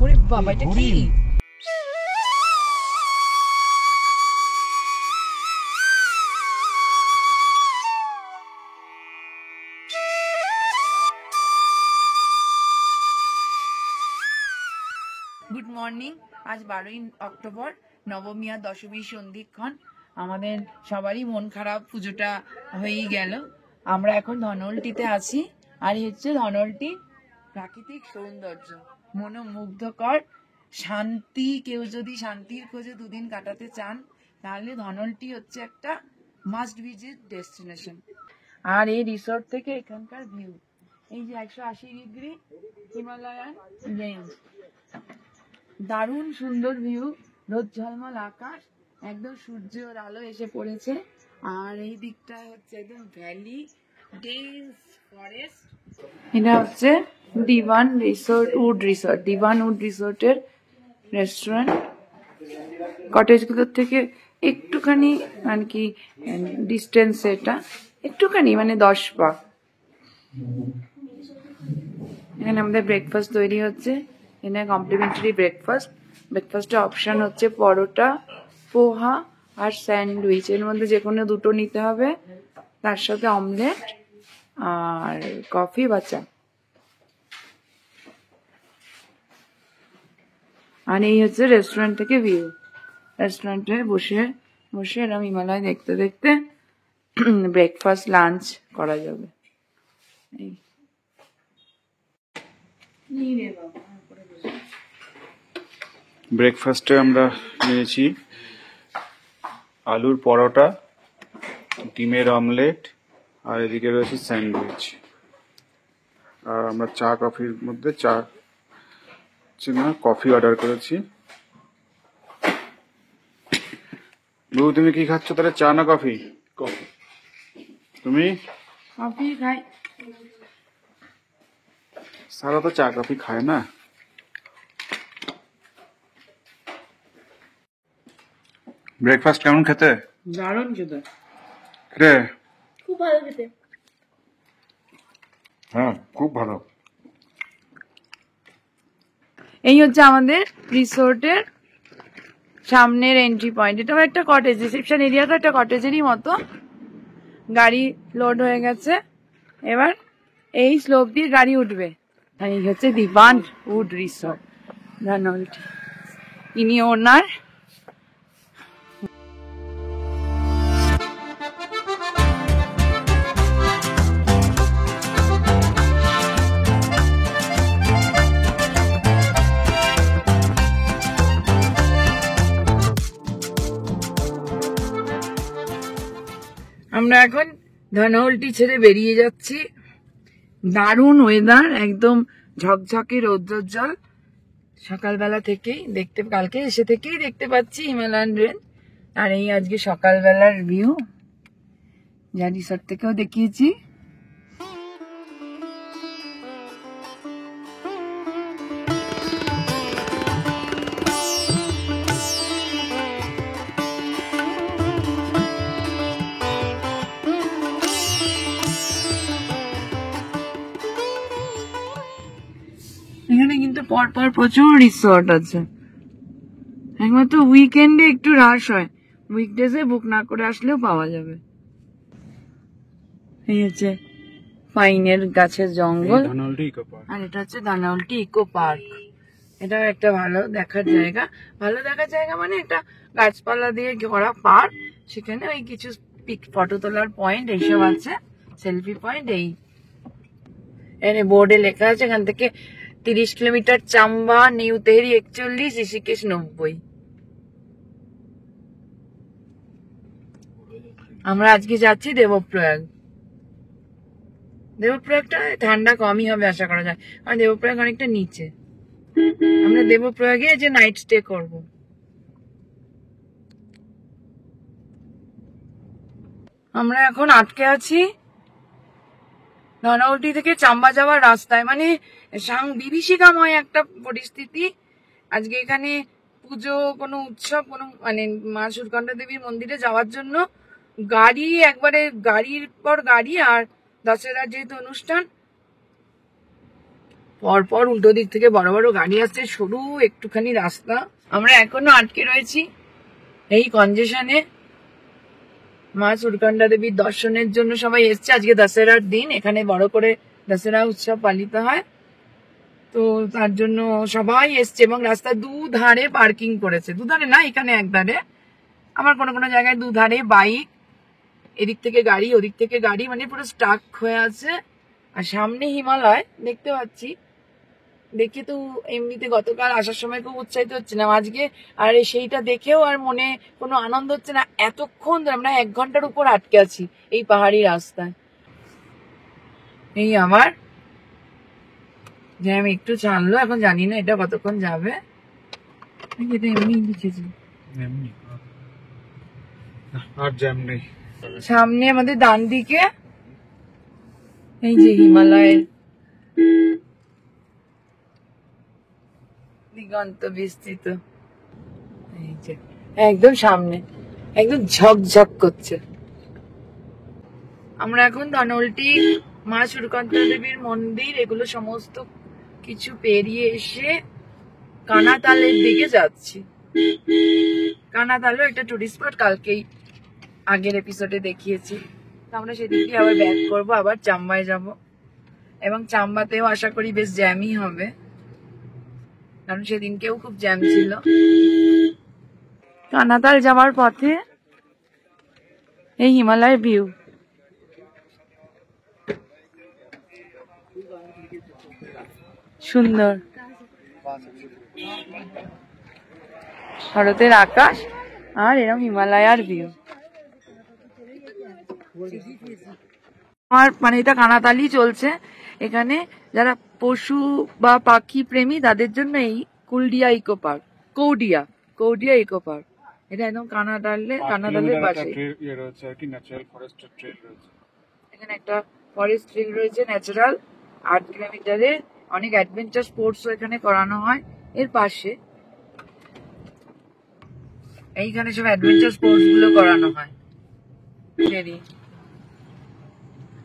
ওরে বাবা, এটা কি? Good morning. আজ 12ই অক্টোবর, নবমী আর দশমীর সন্ধিক্ষণ। আমাদের সবারই মন খারাপ, পুজোটা হয়েই গেল। আমরা এখন ধনলটিতে আছি, আর হচ্ছে ধনলটি প্রাকৃতিক সৌন্দর্য, মনোমুগ্ধকর শান্তি। কেউ যদি শান্তির খোঁজে দুদিন কাটাতে চান, তাহলে ধনলটি হচ্ছে একটা মাস্ট ভিজিট ডেস্টিনেশন। আর এই রিসোর্ট থেকে এখানকার ভিউ, এই যে 180 ডিগ্রি হিমালয়ান রেঞ্জ, দারুণ সুন্দর ভিউ, রোদ ঝলমল আকাশ, একদম সূর্যের আলো এসে পড়েছে। আর এই দিকটা হচ্ছে একদম ভ্যালি, ডেন্স ফরেস্ট। এটা হচ্ছে Diban resort, wood resort, Diban wood রিসোর্টের রেস্টুরেন্ট। কটেজগুলোর থেকে একটুখানি মানে কি ডিস্টেন্স, এটা একটুখানি মানে 10 পা। এখানে আমাদের ব্রেকফাস্ট তৈরি হচ্ছে। এখানে কমপ্লিমেন্টারি ব্রেকফাস্টের অপশান হচ্ছে পরোটা, পোহা আর স্যান্ডউইচ। এর মধ্যে যে কোনো দুটো নিতে হবে, তার সাথে অমলেট আর কফি বা চা। আর এই হচ্ছে রেস্টুরেন্ট থেকে ভিউ। রেস্টুরেন্টে বসে বসে এরকম হিমালয় দেখতে দেখতে ব্রেকফাস্ট লাঞ্চ করা যাবে। ব্রেকফাস্টে আমরা নিয়েছি আলুর পরোটা, ডিমের অমলেট, আর এদিকে রয়েছে স্যান্ডউইচ। আর আমরা চা কফির মধ্যে কফি অর্ডার করেছি। বউ, তুমি কি খাচ্ছ তাহলে, চা না কফি? কফি। তুমি? কফি খাই। সারা তো চা কফি খায় না। ব্রেকফাস্ট কেমন খেতে? দারুণ খেতে। রে, খুব ভালো খেতে। হ্যাঁ, খুব ভালো। এই হচ্ছে আমাদের রিসোর্টের সামনের এন্ট্রি পয়েন্ট। এটাও একটা কটেজ, রিসেপশন এরিয়াটা একটা কটেজেরই মতো। গাড়ি লোড হয়ে গেছে, এবার এই স্লোপ দিয়ে গাড়ি উঠবে। আর এই হচ্ছে দিবান উড রিসোর্ট, ধনলটি। ইনি ওনার। আমরা এখন ধনলটি ছেড়ে বেরিয়ে যাচ্ছি। দারুণ ওয়েদার, একদম ঝকঝকে রৌদ্রোজ্জ্বল। সকালবেলা থেকেই কালকে এসে থেকেই দেখতে পাচ্ছি হিমালয়ান রেঞ্জ। আর এই আজকে সকালবেলার ভিউ, যা রিসোর্ট থেকেও দেখিয়েছি। এখানে কিন্তু পরপর প্রচুর রিসোর্ট আছে। একমাত্র উইকেন্ডে একটু রাশ হয়, উইকডেজে বুক না করে আসলেও পাওয়া যাবে। এই হচ্ছে পাইনের গাছের জঙ্গল, আর এটা হচ্ছে ধনলটি ইকো পার্ক। এটাও একটা ভালো দেখার জায়গা। ভালো দেখার জায়গা মানে এটা গাছপালা দিয়ে ঘেরা পার্ক, সেখানে ওই কিছু ফটো তোলার পয়েন্ট এইসব আছে, সেলফি পয়েন্ট। এই বোর্ডে লেখা আছে এখান থেকে 30 কিলোমিটার চাম্বা, নিউ তেহরি 41, ঋষিকেশ 90। আমরা আজকে যাচ্ছি দেবপ্রয়াগ। দেবপ্রয়াগটা ঠান্ডা কমই হবে আশা করা যায়, কারণ দেবপ্রয়াগ অনেকটা নিচে। আমরা দেবপ্রয়াগে যে নাইট স্টে করব। আমরা এখন আটকে আছি ধনলটি থেকে চাম্বা যাওয়ার রাস্তায়, মানে বিভীষিকাময় একটা পরিস্থিতি। আজকে এখানে পুজো, কোনো উৎসব, কোনো মানে মা সুরকন্ডা দেবীর মন্দিরে যাওয়ার জন্য গাড়ি, একবারে গাড়ির পর গাড়ি। আর দশেরার যেহেতু অনুষ্ঠান, পরপর উল্টো দিক থেকে বড় বড় গাড়ি আসছে, সরু একটুখানি রাস্তা। আমরা এখনো আটকে রয়েছি এই কনজেশনে। মা সুরকান্দা দেবীর দর্শনের জন্য সবাই এসছে। আজকে দশেরার দিন, এখানে বড় করে দশেরা উৎসব পালিত হয়, তো তার জন্য সবাই এসছে এবং রাস্তার দুধারে পার্কিং করেছে। দুধারে না, এখানে একধারে, আমার কোনো কোনো জায়গায় দুধারে বাইক, এদিক থেকে গাড়ি ওদিক থেকে গাড়ি, মানে পুরো স্টাক হয়ে আছে। আর সামনে হিমালয় দেখতে পাচ্ছি, দেখে তো এমনিতে গতকাল আসার সময় খুব উৎসাহিত হচ্ছিলাম, আজকে আর সেইটা দেখেও আর মনে কোনো আনন্দ হচ্ছে না। এতক্ষণ আমরা 1 ঘন্টার উপর আটকে আছি এই পাহাড়ি রাস্তায়। এই আমার জ্যাম একটু ছাড়লো, এখন জানি না এটা কতক্ষণ যাবে। এটা এমনি লিখেছি, আর জ্যাম নেই। সামনে আমাদের ডান দিকে এই যে হিমালয়ের দিগন্ত বিস্তৃত, এই যে একদম সামনে, একদম ঝকঝক করছে। আমরা এখন ধনৌল্টি মা সুরকান্তা দেবীর মন্দির এগুলো সমস্ত কিছু পেরিয়ে এসে কানাতালের দিকে যাচ্ছি। কানাতালও একটা টুরিস্ট স্পট, কালকেই আগের এপিসোডে দেখিয়েছি। আমরা সেদিক দিয়ে আবার ব্যাক করবো, আবার চাম্বায় যাব, এবং চাম্বাতেও আশা করি বেশ জ্যামই হবে, কারণ সেদিনকেও খুব জ্যাম ছিল। কানাতাল যাওয়ার পথে এই হিমালয়ের ভিউ, সুন্দর ভারতের আকাশ আর এরকম হিমালয়ার ভিউ। আমার মানে এটা কানাতালই চলছে। এখানে যারা পশু বা পাখি প্রেমী তাদের জন্য এই কুলডিয়া ইকো পার্ক, কৌডিয়া ইকো পার্ক, এটা একদম কানাতালের পাশে। এখানে একটা ফরেস্ট ট্রেল রয়েছে ন্যাচারাল, 8 কিলোমিটারের। অনেক অ্যাডভেঞ্চার স্পোর্টস এখানে করানো হয় এর পাশে। এইখানে সব অ্যাডভেঞ্চার স্পোর্টস গুলো করানো হয়।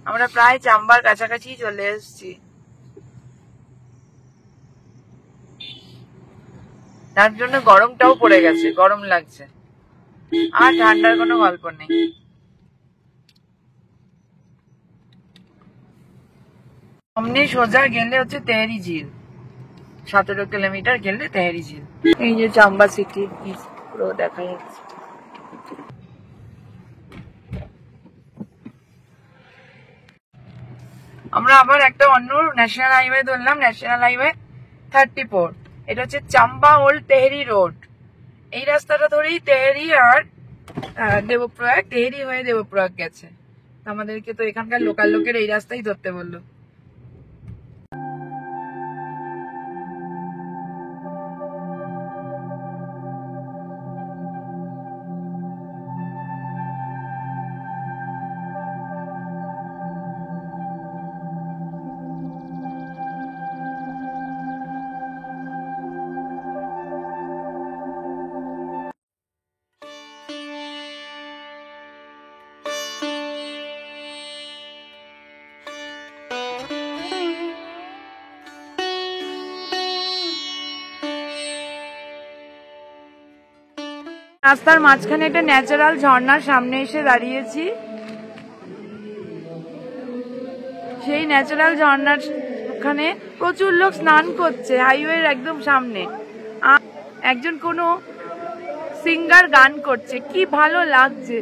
আমরা প্রায় চাম্বার কাছাকাছি চলে এসেছি, তার জন্য গরমটাও পড়ে গেছে, গরম লাগছে, আর ঠান্ডার কোনো গল্প নেই। সামনে সোজা গেলে হচ্ছে তেহরি ঝিল, 17 কিলোমিটার গেলে তেহরি ঝিল। এই যে চাম্বা সিটি পুরো দেখা যাচ্ছে। আমরা আবার একটা অন্য ন্যাশনাল হাইওয়ে ধরলাম, ন্যাশনাল হাইওয়ে 34। এটা হচ্ছে চাম্বা ওল্ড তেহরি রোড। এই রাস্তাটা ধরেই তেহরি আর দেবপ্রয়াগ, তেহরি হয়ে দেবপ্রয়াগ গেছে। আমাদেরকে তো এখানকার লোকাল লোকের এই রাস্তাই ধরতে বললো। রাস্তার মাঝখানে একটা ন্যাচারাল ঝর্ণার সামনে এসে দাঁড়িয়েছি। সেই ন্যাচারাল ঝর্ণার ওখানে প্রচুর লোক স্নান করছে, হাইওয়ের একদম সামনে। একজন কোনো সিঙ্গার গান করছে, কি ভালো লাগছে।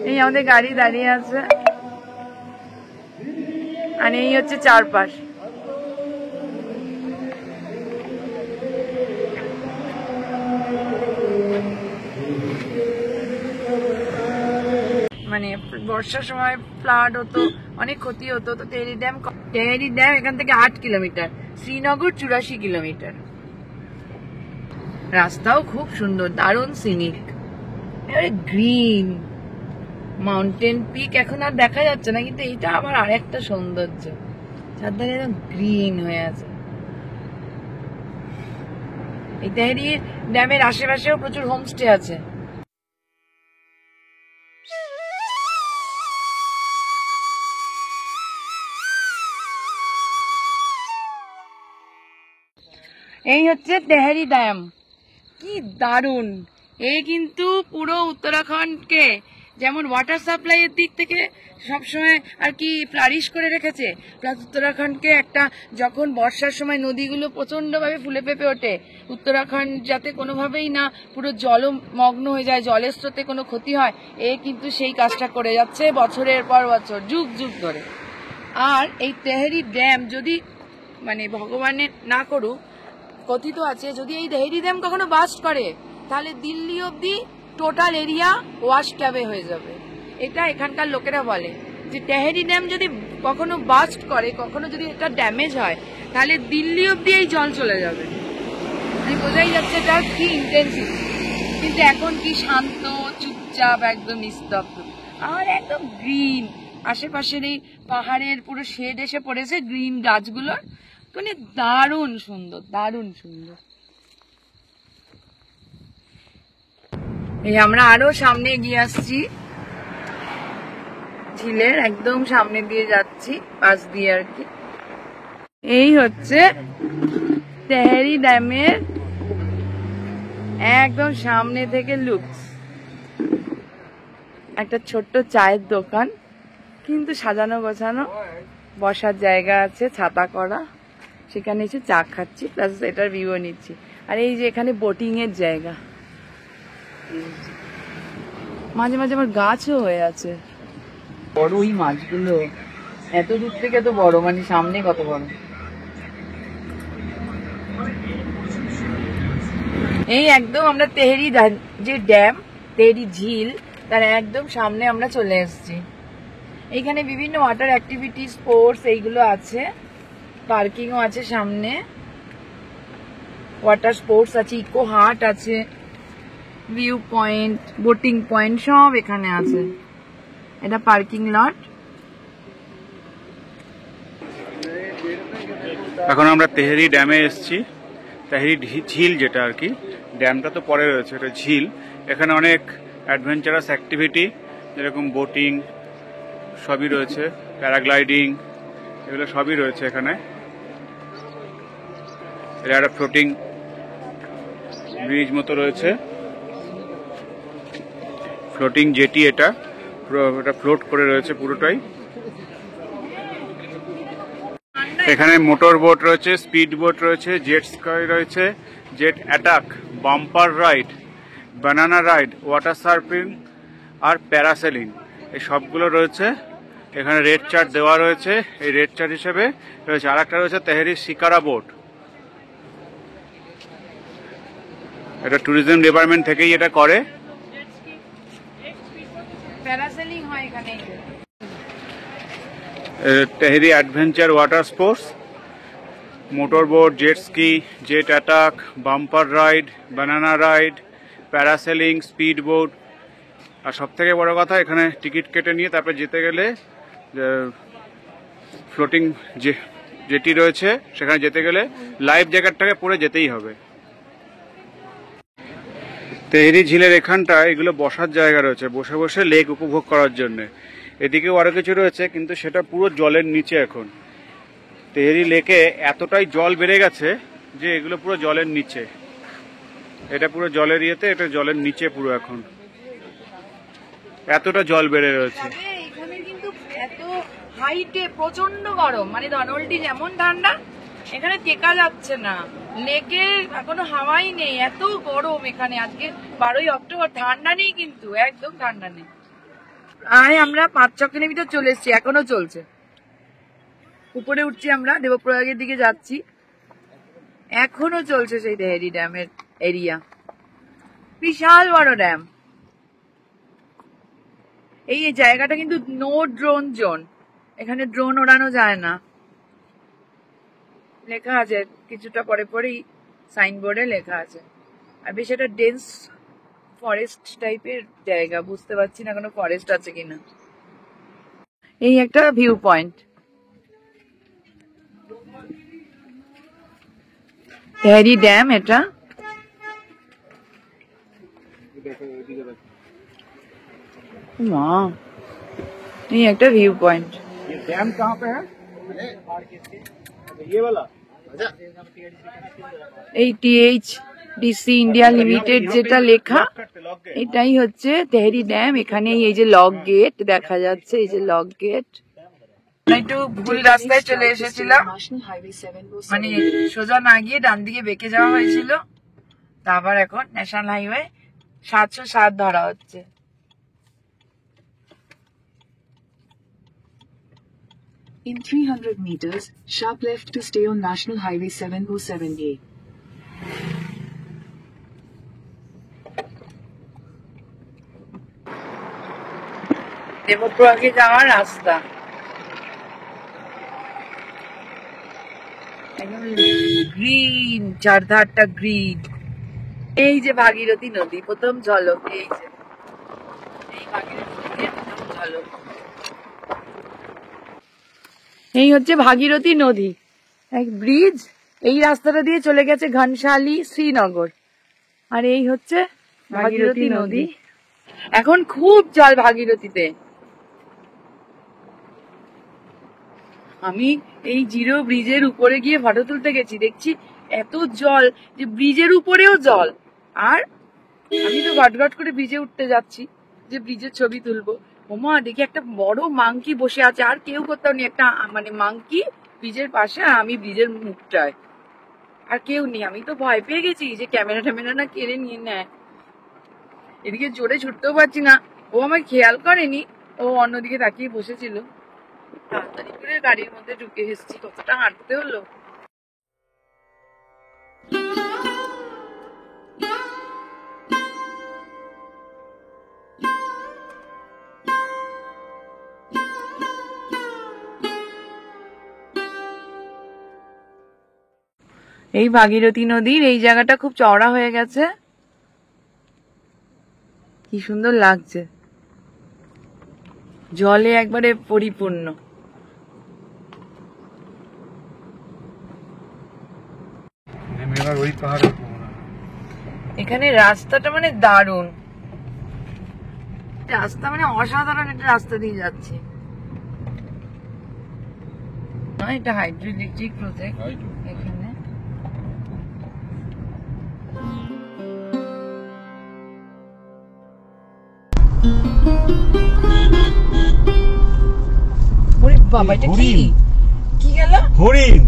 এই আমাদের গাড়ি দাঁড়িয়ে আছে, আর এই হচ্ছে চারপাশ। মানে বর্ষার সময় ফ্লাড হতো, অনেক ক্ষতি হতো। তো তেহরি ড্যাম এখান থেকে 8 কিলোমিটার, শ্রীনগর 84 কিলোমিটার। রাস্তাও খুব সুন্দর, দারুণ সিনিক, গ্রিন মাউন্টেন পিক এখন আর দেখা যাচ্ছে না, কিন্তু এইটা আবার আরেকটা সৌন্দর্য, চারধারে একদম গ্রিন হয়ে আছে। এই তেহরি ড্যামের আশেপাশেও প্রচুর হোমস্টে আছে। এই হচ্ছে তেহেরি ড্যাম, কি দারুণ। এই কিন্তু পুরো উত্তরাখণ্ডকে যেমন ওয়াটার সাপ্লাইয়ের দিক থেকে সবসময় আর কি ফ্লারিশ করে রেখেছে, প্লাস উত্তরাখণ্ডকে একটা যখন বর্ষার সময় নদীগুলো প্রচন্ডভাবে ফুলে ফেপে ওঠে, উত্তরাখণ্ড যাতে কোনোভাবেই না পুরো জলমগ্ন হয়ে যায়, জলের স্রোতে কোনো ক্ষতি হয়, এ কিন্তু সেই কাজটা করে যাচ্ছে বছরের পর বছর, যুগ যুগ ধরে। আর এই তেহেরি ড্যাম যদি মানে ভগবানের না করুক, কথিত আছে যদি এই তেহেরি ড্যাম কখনো বাস্ট করে তাহলে দিল্লি অব্দি টোটাল এরিয়া ওয়াশ ক্যাবে হয়ে যাবে। এটা এখানকার লোকেরা বলে যে তেহেরি ড্যাম যদি কখনো বাস্ট করে, কখনো যদি এটা ড্যামেজ হয়, তাহলে দিল্লি অব্দি এই জল চলে যাবে। বোঝাই যাচ্ছে এটা কি ইন্টেন্সিটি। কিন্তু এখন কি শান্ত, চুপচাপ, একদম নিস্তব্ধ, আর একদম গ্রিন। আশেপাশের এই পাহাড়ের পুরো শেড এসে পড়েছে গ্রিন গাছগুলোর, মানে দারুণ সুন্দর, দারুণ সুন্দর। এই আমরা আরো সামনে এগিয়ে আসছি, ঝিলের একদম সামনে দিয়ে যাচ্ছি, পাশ দিয়ে আর কি। এই হচ্ছে তেহেরি ড্যামের একদম সামনে থেকে লুকস। একটা ছোট্ট চায়ের দোকান, কিন্তু সাজানো গোছানো, বসার জায়গা আছে, ছাতা করা, সেখানে এসে চা খাচ্ছি, প্লাস এটার ভিউও নিচ্ছি। আর এই যে এখানে বোটিং এর জায়গা, মাঝে মাঝে আমার গাছও হয়ে আছে। বড় ওই মাছগুলো এত দূর থেকে তো বড়, মানে সামনে কত বড়। এই একদম আমরা তেহেরি যে ড্যাম, তেহেরি ঝিল, তার একদম সামনে আমরা চলে এসেছি। এইখানে বিভিন্ন ওয়াটার অ্যাক্টিভিটি, স্পোর্টস এইগুলো আছে, পার্কিংও আছে সামনে, ওয়াটার স্পোর্টস আছে, ইকো হাট আছে, ভিউ পয়েন্ট, বোটিং পয়েন্ট সব এখানে আছে। এটা পার্কিং লট। এখন আমরা তেহেরি ড্যামে এসেছি। তেহেরি ঝিল যেটা আর কি, ড্যামটা তো পরে রয়েছে, এটা ঝিল। এখানে অনেক অ্যাডভেঞ্চারাস অ্যাক্টিভিটি যেরকম বোটিং সবই রয়েছে, প্যারাগ্লাইডিং, এগুলো সবই রয়েছে এখানে। এটা একটা ফ্লোটিং ব্রিজ মতো রয়েছে, ফ্লোটিং জেটি, এটা ফ্লোট করে রয়েছে পুরোটাই। এখানে মোটর বোট রয়েছে, স্পিড বোট রয়েছে, জেট স্কাই রয়েছে, jet attack, bumper ride, banana ride, water surfing আর প্যারাসেলিং, এই সবগুলো রয়েছে। এখানে রেড চার্ট দেওয়া রয়েছে, এই রেড চার্ট হিসেবে রয়েছে। আর একটা রয়েছে তেহেরি শিকারা বোট, এটা ট্যুরিজম ডিপার্টমেন্ট থেকেই এটা করে। প্যারাসেলিং হয় এখানে। Tehri adventure water sports, motor boat, jet ski, jet attack, bumper ride, banana ride, parasailing, speed boat. আর সব থেকে বড় কথা, এখানে টিকিট কেটে নিয়ে তারপরে যেতে গেলে ফ্লোটিং জেটি রয়েছে, সেখানে যেতে গেলে লাইফ জ্যাকেটটাকে পরে যেতেই হবে। তেহেরি ঝিলের এখানটা এগুলো বসার জায়গা রয়েছে, বসে বসে লেক উপভোগ করার জন্য। এদিকেও আরো কিছু রয়েছে, কিন্তু সেটা পুরো জলের নিচে। এখন তেহেরি লেকে এতটাই জল বেড়ে গেছে যে এগুলো পুরো জলের নিচে, এটা পুরো জলের ইয়েতে, এটা জলের নিচে পুরো, এখন এতটা জল বেড়ে রয়েছে। এখানে কিন্তু এত হাইটে প্রচন্ড গরম, মানে ধনলটি যেমন ঠান্ডা, এখানে টেকা যাচ্ছে না, লেকে এখনো হাওয়াই নেই, এত গরম এখানে। আজকে 12ই অক্টোবর, ঠান্ডা নেই কিন্তু, একদম ঠান্ডা নেই। আমরা 5-6 কিলোমিটার চলে এসেছি, এখনো চলছে। উপরে উঠছি আমরা, দেবপ্রয়াগের দিকে যাচ্ছি, এখনো চলছে সেই তেহেরি ড্যামের এরিয়া। বিশাল বড় ড্যাম। এই জায়গাটা কিন্তু নো ড্রোন জোন, এখানে ড্রোন ওড়ানো যায় না, লেখা আছে কিছুটা পরে পরেই সাইনবোর্ডে লেখা আছে। আর বেশ একটা ডেন্স ফরেস্ট টাইপের জায়গা, বুঝতে পারছি না কোনো ফরেস্ট আছে কিনা। এই একটা ভিউ পয়েন্ট, তেহেরি ড্যাম এটা। মা, এই একটা ভিউ পয়েন্ট। ড্যাম কাহাं पे है? ये वाला এই THDC ইন্ডিয়া লিমিটেড যেটা লেখা, এটাই হচ্ছে তেহরি ড্যাম। এখানে এই যে লক গেট দেখা যাচ্ছে, এই যে লক গেট। একটু ভুল রাস্তায় চলে এসেছিলাম, মানে সোজা না গিয়ে ডান দিকে বেঁকে যাওয়া হয়েছিল। তারপর এখন ন্যাশনাল হাইওয়ে 707 ধরা হচ্ছে। In 300 meters, sharp left to stay on National Highway 707A. দেবপ্রয়াগে যাওয়ার রাস্তা একদম গ্রিন, চারধারটা গ্রিন। এই যে ভাগীরথী নদী প্রথম ঝলক, এই যে এই ভাগীরথী নদীর প্রথম ঝলক। এই হচ্ছে ভাগীরথী নদী, এক ব্রিজ। এই রাস্তাটা দিয়ে চলে গেছে ঘনশালী, শ্রীনগর। আর এই হচ্ছে ভাগীরথী নদী। এখন খুব জল ভাগীরথীতে। আমি এই জিরো ব্রিজের উপরে গিয়ে ফটো তুলতে গেছি, দেখছি এত জল যে ব্রিজের উপরেও জল। আর আমি তো গটগট করে ব্রিজে উঠতে যাচ্ছি যে ব্রিজের ছবি তুলবো। ওমা, দেখি একটা বড় মাংকি বসে আছে, আর কেউ কোথাও নেই। একটা মানে মাংকি ব্রিজের পাশে, আর আমি ব্রিজের মুখটায়, আর কেউ নেই। আমি তো ভয় পেয়ে গেছি যে ক্যামেরা ট্যামেরা না কেড়ে নিয়ে নেয়। এদিকে জোরে ছুটতেও পারছি না, ও আমার খেয়াল করেনি, ও অন্যদিকে তাকিয়ে বসেছিল। তাড়াতাড়ি করে গাড়ির মধ্যে ঢুকে এসেছি, কতটা হাঁটতে হলো। এই ভাগীরথী নদীর এই জায়গাটা খুব চওড়া হয়ে গেছে, কি সুন্দর লাগছে, জলে একবারে পরিপূর্ণ। এখানে রাস্তাটা মানে দারুণ, রাস্তা মানে অসাধারণ একটা রাস্তা দিয়ে যাচ্ছে। এটা হাইড্রো ইলেকট্রিক প্রজেক্ট এখানে। ওরে বাবা, এটা কি কি গেল? হরিণ।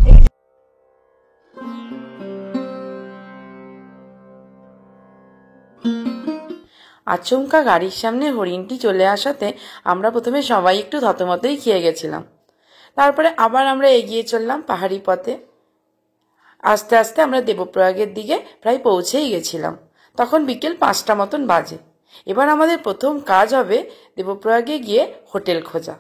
আচমকা গাড়ির সামনে হরিণটি চলে আসাতে আমরা প্রথমে সবাই একটু থতমতই খেয়ে গেছিলাম। তারপরে আবার আমরা এগিয়ে চললাম পাহাড়ি পথে। আস্তে আস্তে আমরা দেবপ্রয়াগের দিকে প্রায় পৌঁছেই গেছিলাম। তখন বিকেল 5টা মতন বাজে। এবার আমাদের প্রথম কাজ হবে দেবপ্রয়াগে গিয়ে হোটেল খোঁজা।